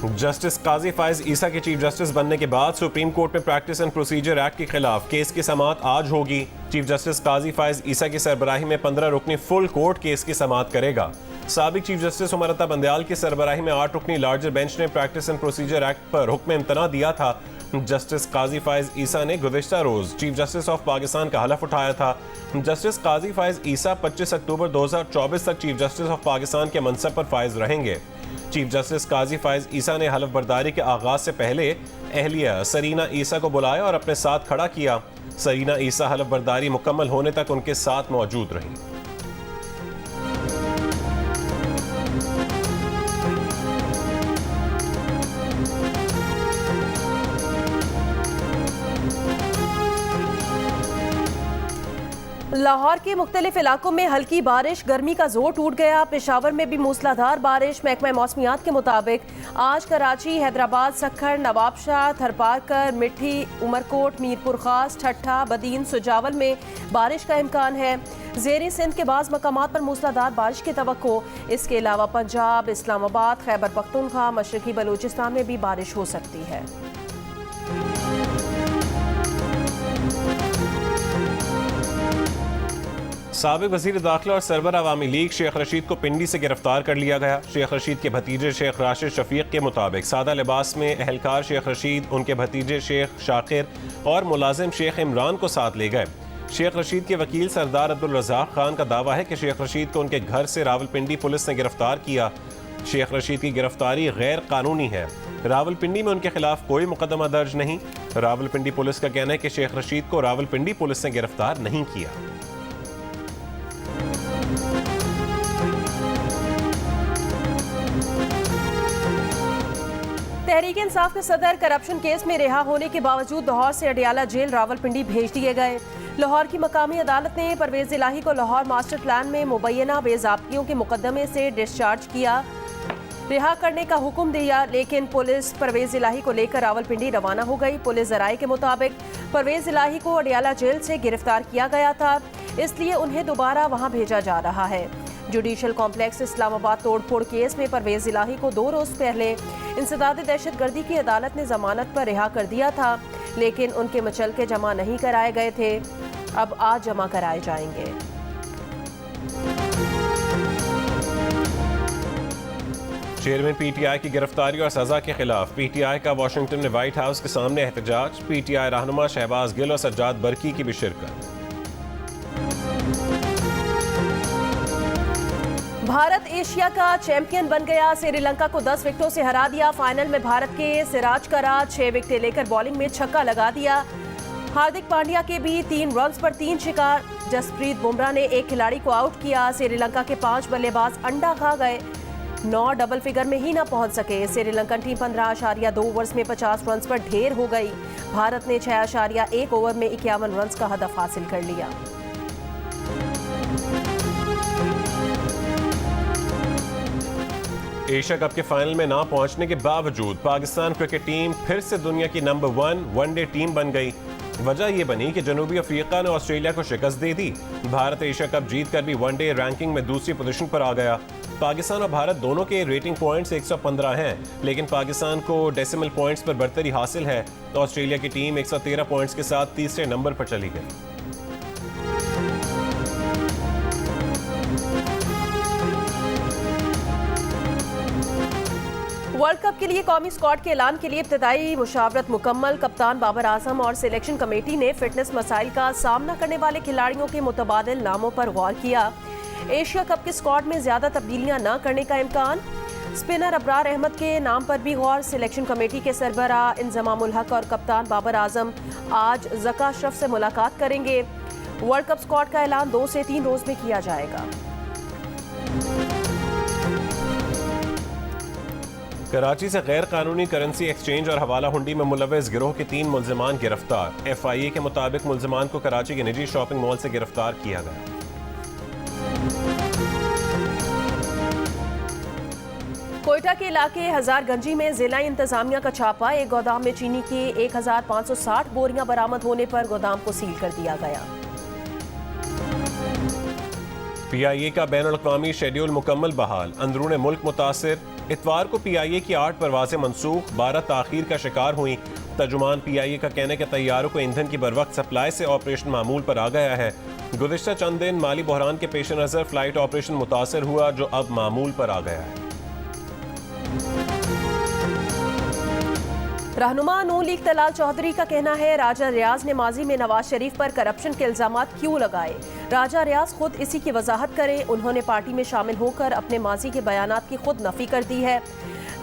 Justice काजी फायज ईसा के chief justice बनने के बाद सुप्रीम कोर्ट में प्रैक्टिस एंड प्रोसीजर एक्ट के खिलाफ केस की समाअत आज होगी। चीफ जस्टिस काजी फायज ईसा की सरबराही में 15 रुकनी फुल कोर्ट केस की समाअत करेगा। साबिक चीफ जस्टिस उमर बंदयाल की सरबराही में 8 रुकनी लार्जर बेंच ने प्रैक्टिस एंड प्रोसीजर एक्ट पर हुक्म इम्तना दिया था। जस्टिस काजी फायज ईसा ने गुज़िश्ता रोज चीफ जस्टिस ऑफ पाकिस्तान का हलफ उठाया था। जस्टिस काजी फायज ईसा 25 अक्टूबर 2024 तक चीफ जस्टिस ऑफ पाकिस्तान के मनसब पर फायज रहेंगे। चीफ जस्टिस काजी फायज ईसा ने हलफ बर्दारी के आगाज से पहले अहलिया सरीना ईसा को बुलाया और अपने साथ खड़ा किया। सरीना ईसा हलफ बर्दारी मुकम्मल होने तक उनके साथ मौजूद रही। लाहौर के मुख्तलिफ इलाकों में हल्की बारिश, गर्मी का जोर टूट गया। पेशावर में भी मूसलाधार बारिश। महकमा मौसमियात के मुताबिक आज कराची, हैदराबाद, सक्खर, नवाबशाह, थरपारकर, मिठी, उमरकोट, मीरपुर खास, ठट्ठा, बदीन, सुजावल में बारिश का इम्कान है। ज़ेरी सिंध के बाज़ मकामात पर मूसलाधार बारिश की तवक्को। इसके अलावा पंजाब, इस्लामाबाद, खैबर पख्तूनख्वा, मशरकी बलूचिस्तान में भी बारिश हो सकती है। साबिक वज़ीर दाखिला और सरबर अवामी लीग शेख रशीद को पिंडी से गिरफ्तार कर लिया गया। शेख रशीद के भतीजे शेख राशिद शफीक के मुताबिक सादा लिबास में अहलकार शेख रशीद, उनके भतीजे शेख शाकिर और मुलाजिम शेख इमरान को साथ ले गए। शेख रशीद के वकील सरदार अब्दुल रज़ाक खान का दावा है कि शेख रशीद को उनके घर से रावलपिंडी पुलिस ने गिरफ्तार किया। शेख रशीद की गिरफ्तारी गैर कानूनी है। रावलपिंडी में उनके खिलाफ कोई मुकदमा दर्ज नहीं। रावलपिंडी पुलिस का कहना है कि शेख रशीद को रावलपिंडी पुलिस ने गिरफ्तार नहीं किया। तहरीक इंसाफ के सदर करप्शन केस में रिहा होने के बावजूद लाहौर से अडियाला जेल रावलपिंडी भेज दिए गए। लाहौर की मकामी अदालत ने परवेज इलाही को लाहौर मास्टर प्लान में मुबैना बेज़ाब्तियों के मुकदमे से डिस्चार्ज किया, रिहा करने का हुक्म दिया, लेकिन पुलिस परवेज इलाही को लेकर रावलपिंडी रवाना हो गई। पुलिस जराये के मुताबिक परवेज इलाही को अडियाला जेल से गिरफ्तार किया गया था, इसलिए उन्हें दोबारा वहां भेजा जा रहा है। जुडिशल कॉम्प्लेक्स इस्लामाबाद तोड़फोड़ केस में परवेज इलाही को 2 रोज पहले इंसदाद दहशतगर्दी की अदालत ने जमानत पर रिहा कर दिया था, लेकिन उनके मचलके जमा नहीं कराए गए थे। अब आज जमा कराए जाएंगे। चेयरमैन पीटीआई की गिरफ्तारी और सजा के खिलाफ पीटीआई का वाशिंगटन में व्हाइट हाउस के सामने एहतजाज। पीटीआई रहनुमा शहबाज गिल और सज्जाद बरकी की भी शिरकत। भारत एशिया का चैंपियन बन गया। श्रीलंका को 10 विकेटों से हरा दिया। फाइनल में भारत के सिराज का राज 6 विकेटें लेकर बॉलिंग में छक्का लगा दिया। हार्दिक पांड्या के भी 3 रन्स पर 3 शिकार। जसप्रीत बुमराह ने एक खिलाड़ी को आउट किया। श्रीलंका के 5 बल्लेबाज अंडा खा गए, 9 डबल फिगर में ही न पहुंच सके। श्रीलंकन टीम 15.2 ओवर्स में 50 रन्स पर ढेर हो गई। भारत ने 6.1 ओवर में 51 रन्स का हदफ हासिल कर लिया। एशिया कप के फाइनल में ना पहुंचने के बावजूद पाकिस्तान क्रिकेट टीम फिर से दुनिया की नंबर 1 वनडे टीम बन गई। वजह यह बनी कि जनूबी अफ्रीका ने ऑस्ट्रेलिया को शिकस्त दे दी। भारत एशिया कप जीतकर भी वनडे रैंकिंग में दूसरी पोजीशन पर आ गया। पाकिस्तान और भारत दोनों के रेटिंग पॉइंट्स 115 हैं, लेकिन पाकिस्तान को डेसिमल पॉइंट्स पर बढ़तरी हासिल है। ऑस्ट्रेलिया की टीम 113 पॉइंट्स के साथ तीसरे नंबर पर चली गई। वर्ल्ड कप के लिए कौमी स्क्वाड के ऐलान के लिए इब्तदाई मुशावरत मुकम्मल। कप्तान बाबर आजम और सिलेक्शन कमेटी ने फिटनेस मसाइल का सामना करने वाले खिलाड़ियों के मुतबादिल नामों पर गौर किया। एशिया कप के स्क्वाड में ज्यादा तब्दीलियां न करने का इम्कान। स्पिनर अबरार अहमद के नाम पर भी गौर। सिलेक्शन कमेटी के सरबराह इंजमामुल हक और कप्तान बाबर आजम आज ज़का अशरफ से मुलाकात करेंगे। वर्ल्ड कप स्क्वाड का ऐलान 2 से 3 रोज में किया जाएगा। कराची से गैर कानूनी करेंसी एक्सचेंज और हवाला हुंडी में मुलव्वस गिरोह के 3 मुल्जिमान गिरफ्तार। FIA के मुताबिक मुल्जिमान को कराची के निजी शॉपिंग मॉल से गिरफ्तार किया गया। कोयटा के इलाके हजारगंजी में जिला इंतजामिया का छापा। एक गोदाम में चीनी की 1560 बोरियां बरामद होने पर गोदाम को सील कर दिया गया। PIA का बैनुल अक़वामी शेड्यूल मुकम्मल बहाल। अंदरूने मुल्क मुतासिर इतवार को PIA की 8 परवाजें मनसूख, 12 ताखीर का शिकार हुई। तर्जुमान PIA का कहना है कि तैयारों को ईंधन की बरवक्त सप्लाई से ऑपरेशन मामूल पर आ गया है। गुज़िश्ता चंद दिन माली बहरान के पेश नज़र फ्लाइट ऑपरेशन मुतासर हुआ, जो अब मामूल पर आ गया है। रहनुमा नून लीग तलाल चौधरी का कहना है राजा रियाज ने माजी में नवाज शरीफ पर करप्शन के इल्जामात क्यों लगाए। राजा रियाज खुद इसी की वजाहत करें। उन्होंने पार्टी में शामिल होकर अपने माजी के बयानात की खुद नफी कर दी है।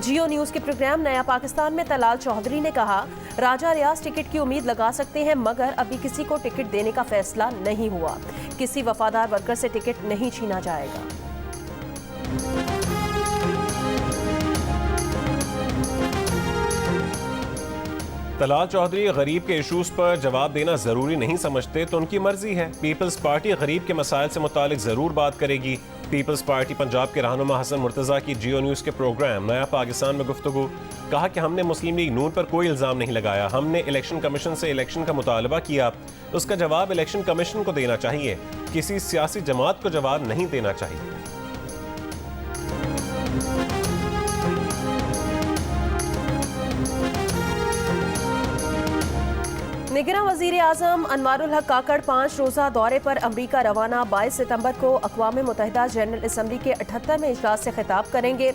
जियो न्यूज के प्रोग्राम नया पाकिस्तान में तलाल चौधरी ने कहा, राजा रियाज टिकट की उम्मीद लगा सकते हैं, मगर अभी किसी को टिकट देने का फैसला नहीं हुआ। किसी वफादार वर्कर से टिकट नहीं छीना जाएगा। तलाल चौधरी गरीब के इशूज़ पर जवाब देना ज़रूरी नहीं समझते तो उनकी मर्जी है। पीपल्स पार्टी गरीब के मसाइल से मुतालिक ज़रूर बात करेगी। पीपल्स पार्टी पंजाब के रहनुमा हसन मुर्तज़ा की जियो न्यूज़ के प्रोग्राम नया पाकिस्तान में गुफ्तगू। कहा कि हमने मुस्लिम लीग नून पर कोई इल्ज़ाम नहीं लगाया, हमने इलेक्शन कमीशन से इलेक्शन का मुतालबा किया, उसका जवाब इलेक्शन कमीशन को देना चाहिए, किसी सियासी जमात को जवाब नहीं देना चाहिए। निगरान वजीर आजम अनवारुल हक काकड़ 5 रोज़ा दौरे पर अमरीका रवाना। 22 सितंबर को अक़वाम मुत्तहिदा जनरल असम्बली के 78वें इजलास से खिताब करेंगे।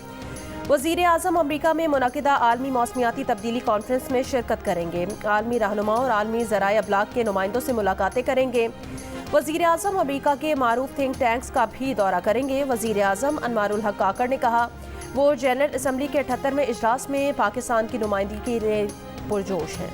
वजीर आजम अमरीका में मुनक़िदा आलमी मौसमियाती तब्दीली कॉन्फ्रेंस में शिरकत करेंगे। आलमी रहनुमा और आलमी ज़राए अबलाग के नुमाइंदों से मुलाकातें करेंगे। वजीर आजम अमरीका के मारूफ थिंक टैंक्स का भी दौरा करेंगे। वजीर आजम अनवारुल हक काकड़ ने कहा, वो जनरल असम्बली के 78वें इजलास में पाकिस्तान की नुमाइंदगी के लिए पुरजोश हैं।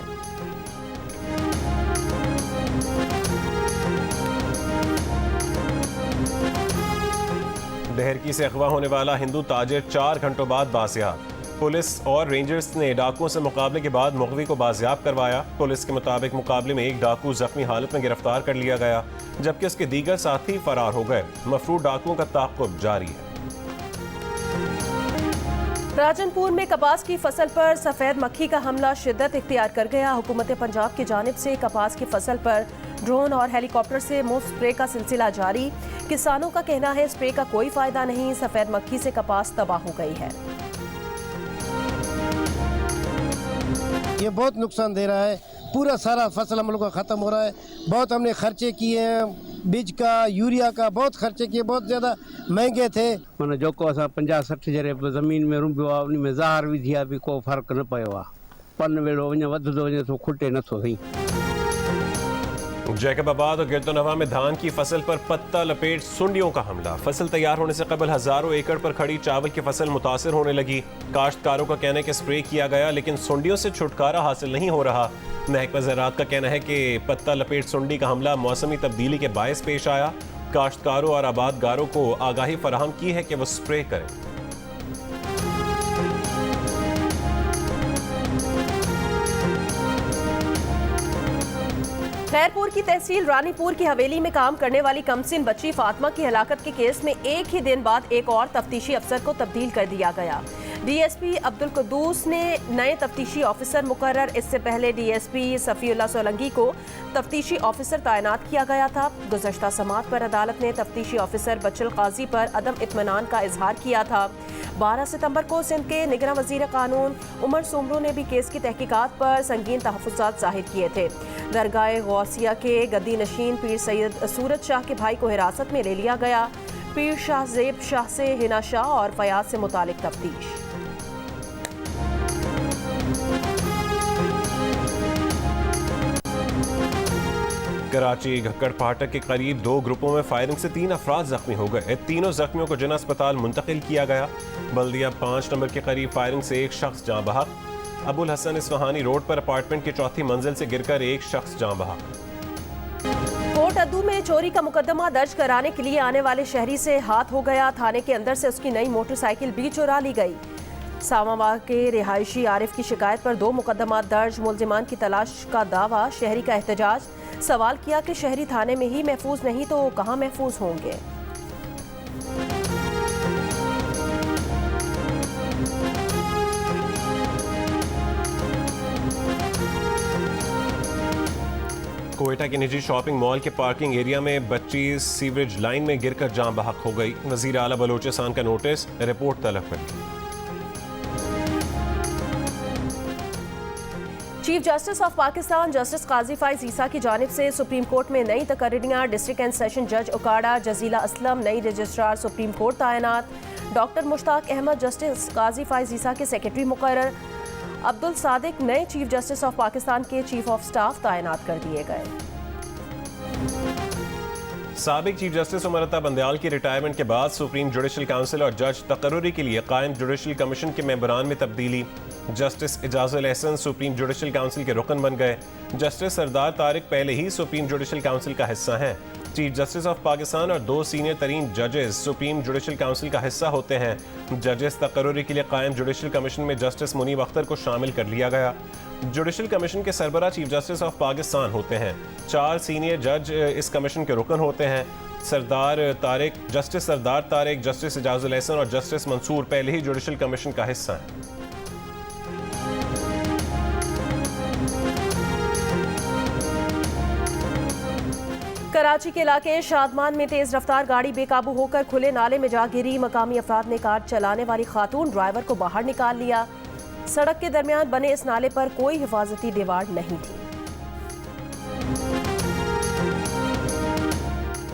दहरकी से अगवा होने वाला हिंदू ताजिर 4 घंटों बाद बाजियाब। पुलिस और रेंजर्स ने डाकुओं से मुकाबले के बाद मुग़वी को बाजियाब करवाया। पुलिस के मुताबिक मुकाबले में एक डाकू जख्मी हालत में गिरफ्तार कर लिया गया, जबकि उसके दीगर साथी फरार हो गए। मफरूद डाकुओं का ताक़ुब जारी है। राजनपुर में कपास की फसल पर सफेद मक्खी का हमला शिद्दत इख्तियार कर गया। हुकूमत पंजाब की जानिब से कपास की फसल पर ड्रोन और हेलीकॉप्टर से मुफ्त स्प्रे का सिलसिला जारी। किसानों का कहना है स्प्रे का कोई फायदा नहीं, सफेद मक्खी से कपास तबाह हो गई है। ये बहुत नुकसान दे रहा है, पूरा सारा फसल हम लोग का ख़त्म हो रहा है। बहुत हमने खर्चे किए हैं, बीज का, यूरिया का बहुत खर्चे किए, बहुत ज़्यादा महंगे थे। माना जेको असां 50-60 जरे ज़मीन में रुंबियो आहे, उन में ज़हर विझी आहे, बि को फ़र्क़ु न पियो आहे। पन वेड़ो वञे वधंदो वञे थो, खुटे नथो सही। जैकबाबाद और गिरदोनवा में धान की फसल पर पत्ता लपेट सुंडियों का हमला। फसल तैयार होने से कबल हजारों एकड़ पर खड़ी चावल की फसल मुतासिर होने लगी। काश्तकारों का कहना है कि स्प्रे किया गया, लेकिन सुंडियों से छुटकारा हासिल नहीं हो रहा। महकमा ज़राअत का कहना है कि पत्ता लपेट सुंडी का हमला मौसमी तब्दीली के बायस पेश आया। काश्तकारों और आबादगारों को आगाही फराहम की है कि वो स्प्रे करें। खैरपुर की तहसील रानीपुर की हवेली में काम करने वाली कमसिन बच्ची फातिमा की हलाकत के केस में एक ही दिन बाद एक और तफ्तीशी अफसर को तब्दील कर दिया गया। DSP अब्दुल कुद्दूस ने नए तफ्तीशी ऑफिसर मुकर्रर। इससे पहले DSP सफ़ीउल्लाह सोलंकी को तफ्तीशी ऑफिसर तैनात किया गया था। गुज़श्ता समात पर अदालत ने तफ्तीशी ऑफिसर बचल काजी पर अदम इत्मीनान का इजहार किया था। 12 सितंबर को सिंध के निगरान वज़ीर कानून उमर सुमरू ने भी केस की तहकीकात पर संगीन तहफ़्फ़ुज़ात ज़ाहिर किए थे। दरगाह गौसिया के गद्दी नशीन पीर सैयद सूरज शाह के भाई को हिरासत में ले लिया गया। पीर शाह ज़ेब शाह से हिना शाह और फयाज से मुतालिक तफ्तीश। कराची घक्कड़ फाटक के करीब 2 ग्रुपों में फायरिंग से 3 अफराद जख्मी हो गए। तीनों जख्मियों को जिना अस्पताल मुंतकिल किया गया। बल्दिया 5 नंबर के करीब फायरिंग से एक शख्स जाँ बहक। अबुल हसन इस्फहानी रोड पर अपार्टमेंट की 4थी मंजिल से गिरकर एक शख्स जाँ बहक। कोट अद्दू में चोरी का मुकदमा दर्ज कराने के लिए आने वाले शहरी से हाथ हो गया। थाने के अंदर से उसकी नई मोटरसाइकिल भी चुरा ली गई। सामावाग के रिहायशी आरिफ की शिकायत पर 2 मुकदमा दर्ज। मुलजिमान की तलाश का दावा, शहरी का एहतजाज। सवाल किया कि शहरी थाने में ही महफूज नहीं तो कहां महफूज होंगे। कोयटा के निजी शॉपिंग मॉल के पार्किंग एरिया में बच्ची सीवरेज लाइन में गिरकर जाँ बहक हो गई। वजीर आला बलोचिस्तान का नोटिस, रिपोर्ट तलब कर ली। Chief justice of Pakistan justice Qazi Faez Isa की जानिब से सुप्रीम कोर्ट में नई तकरीरियाँ। डिस्ट्रिक्ट एंड सेशन जज उकाड़ा जजीला असलम नई रजिस्ट्रार सुप्रीम कोर्ट तैनात। डॉक्टर मुश्ताक अहमद जस्टिस काजी फाइज ईसा के सेक्रेटरी मुकर्रर। अब्दुल सादिक नए चीफ जस्टिस ऑफ पाकिस्तान के चीफ ऑफ स्टाफ तैनात कर दिए गए। साबिक चीफ जस्टिस उमर अता बंदयाल की रिटायरमेंट के बाद सुप्रीम जुडिशल काउंसिल और जज तकर्रुरी के लिए कायम जुडिशल कमीशन के मेंबरान में तब्दीली। Justice Ijazul Ahsan supreme judicial council के रुकन बन गए। जस्टिस सरदार तारिक पहले ही सुप्रीम जुडिशल काउंसिल का हिस्सा हैं। चीफ जस्टिस ऑफ पाकिस्तान और 2 सीनियर तरीन जजेस सुप्रीम जुडिशल काउंसिल का हिस्सा होते हैं। जजेस तकर्रुरी के लिए कायम जुडिशल कमीशन में जस्टिस मुनीब अख्तर को शामिल कर लिया गया। जुडिशल कमीशन के सरबरा चीफ जस्टिस ऑफ पाकिस्तान होते हैं। 4 सीनियर जज इस कमीशन के रुकन होते हैं। जस्टिस सरदार तारिक, जस्टिस इजाजुल एहसन और जस्टिस मंसूर पहले ही जुडिशल कमीशन का हिस्सा हैं। कराची के इलाके शादमान में तेज रफ्तार गाड़ी बेकाबू होकर खुले नाले में जा गिरी। मकामी अफराद ने कार चलाने वाली खातून ड्राइवर को बाहर निकाल लिया। सड़क के दरमियान बने इस नाले पर कोई हिफाजती दीवार नहीं थी।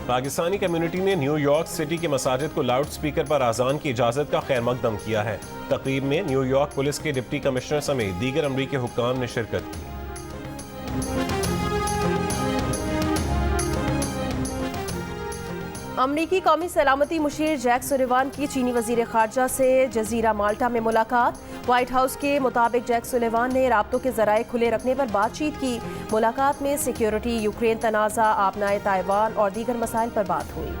पाकिस्तानी कम्युनिटी ने न्यूयॉर्क सिटी के मसाजिद को लाउड स्पीकर पर आजान की इजाजत का खैर मकदम किया है। तकरीब में न्यूयॉर्क पुलिस के डिप्टी कमिश्नर समेत दीगर अमरीकी हुक्काम ने शिरकत की। अमरीकी कौमी सलामती मुशीर जैक सुलिवान की चीनी वजीर खारजा से जजीरा माल्टा में मुलाकात। व्हाइट हाउस के मुताबिक जैक सुलिवान ने राब्तों के जराए खुले रखने पर बातचीत की। मुलाकात में सिक्योरिटी, यूक्रेन तनाज़ा, आबनाए ताइवान और दीगर मसाइल पर बात हुई।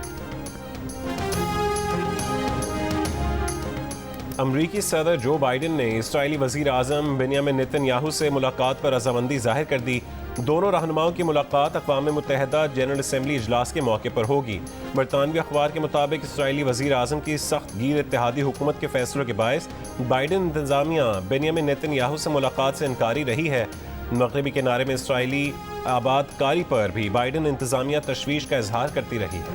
अमरीकी सदर जो बाइडन ने इस्राएली वजीर आजम बेंयामिन नेतन्याहू से मुलाकात पर रजामंदी जाहिर कर दी। दोनों रहनुमाओं की मुलाकात अक़वाम मुत्तहिदा जनरल असम्बली इजलास के मौके पर होगी। बरतानवी अखबार के मुताबिक इस्राएली वजीर आजम की सख्त गीर इत्तेहादी हुकूमत के फैसलों के बायस बाइडन इंतजामिया बेंयामिन नेतन्याहू से मुलाकात से इनकारी रही है। मगरबी किनारे में इस्राएली आबादकारी पर भी बाइडन इंतजामिया तशवीश का इजहार करती रही है।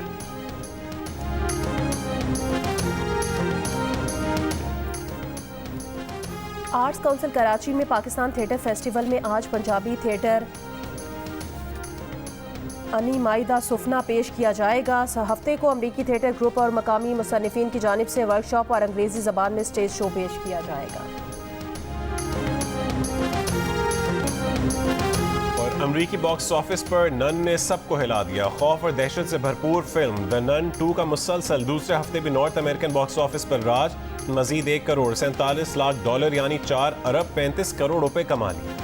आर्ट्स काउंसिल कराची में पाकिस्तान थिएटर फेस्टिवल में आज पंजाबी थिएटर अनी माइदा सुफना पेश किया जाएगा। हफ्ते को अमरीकी थिएटर ग्रुप और मकामी मुसन्निफिन की जानिब से वर्कशॉप और अंग्रेजी ज़बान में स्टेज शो पेश किया जाएगा। और अमरीकी बॉक्स ऑफिस पर नन ने सबको हिला दिया। खौफ और दहशत से भरपूर फिल्म द नन 2 का मुसलसल दूसरे हफ्ते भी नॉर्थ अमेरिकन बॉक्स ऑफिस पर राज। मजीद $1 करोड़ 47 लाख यानी 4 अरब 35 करोड़ रुपए कमा लिए।